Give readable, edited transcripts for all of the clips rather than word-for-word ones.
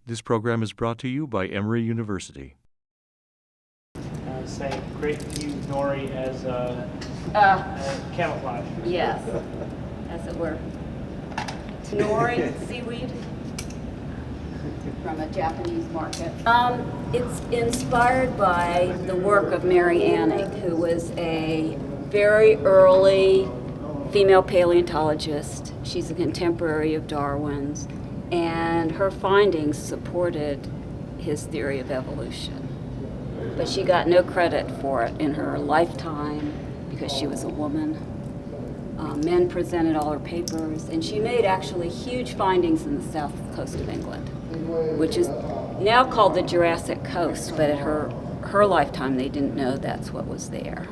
This program is brought to you by Emory University. Saying great to use nori as camouflage. Yes, as it were. Nori, seaweed from a Japanese market. It's inspired by the work of Mary Anning, who was a very early female paleontologist. She's a contemporary of Darwin's, and her findings supported his theory of evolution. But she got no credit for it in her lifetime because she was a woman. Men presented all her papers, and she made actually huge findings in the south coast of England, which is now called the Jurassic coast, but at her lifetime they didn't know that's what was there.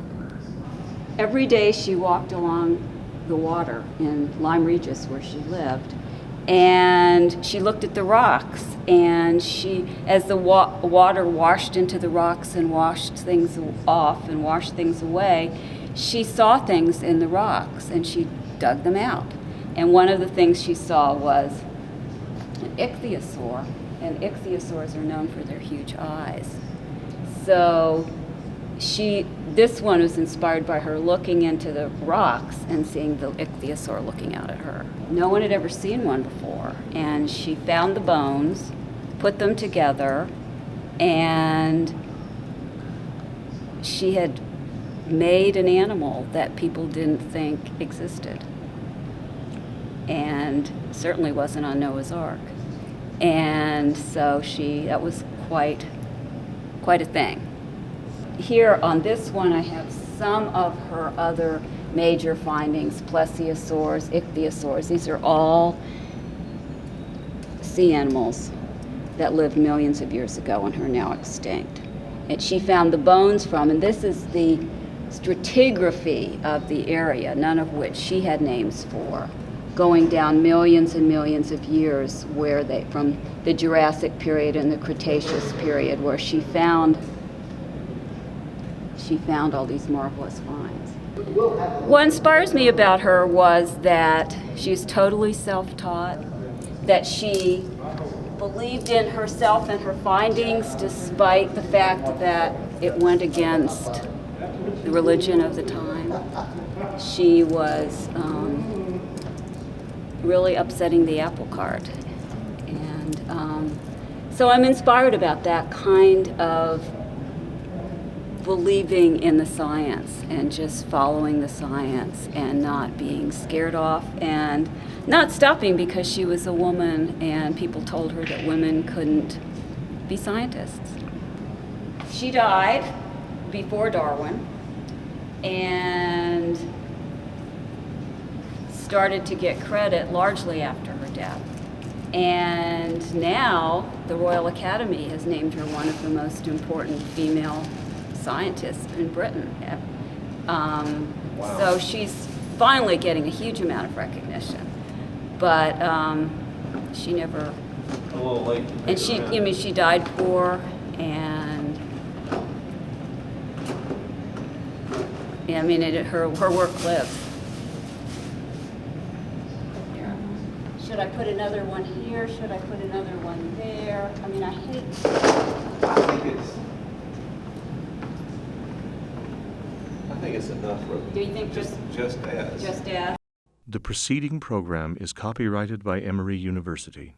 Every day she walked along the water in Lyme Regis where she lived, and she looked at the rocks, and as the water washed into the rocks and washed things off and washed things away, she saw things in the rocks, and she dug them out. And one of the things she saw was an ichthyosaur, and ichthyosaurs are known for their huge eyes. So this one was inspired by her looking into the rocks and seeing the ichthyosaur looking out at her. No one had ever seen one before, and she found the bones, put them together, and she had made an animal that people didn't think existed, and certainly wasn't on Noah's Ark. And so that was quite a thing. Here on this one I have some of her other major findings: plesiosaurs, ichthyosaurs. These are all sea animals that lived millions of years ago and are now extinct. And she found the bones from, and this is the stratigraphy of the area, none of which she had names for, going down millions and millions of years from the Jurassic period and the Cretaceous period, where she found all these marvelous finds. What inspires me about her was that she's totally self-taught, that she believed in herself and her findings despite the fact that it went against the religion of the time. She was really upsetting the apple cart. And so I'm inspired about that kind of believing in the science and just following the science and not being scared off and not stopping because she was a woman and people told her that women couldn't be scientists. She died before Darwin and started to get credit largely after her death. And now the Royal Academy has named her one of the most important female scientists in Britain. Wow. So she's finally getting a huge amount of recognition, but she never. A little late. And she died poor, and yeah, her work lives. Here. Should I put another one here? Should I put another one there? I hate. I think it's enough, Robey. Do you think just as? Just as? The preceding program is copyrighted by Emory University.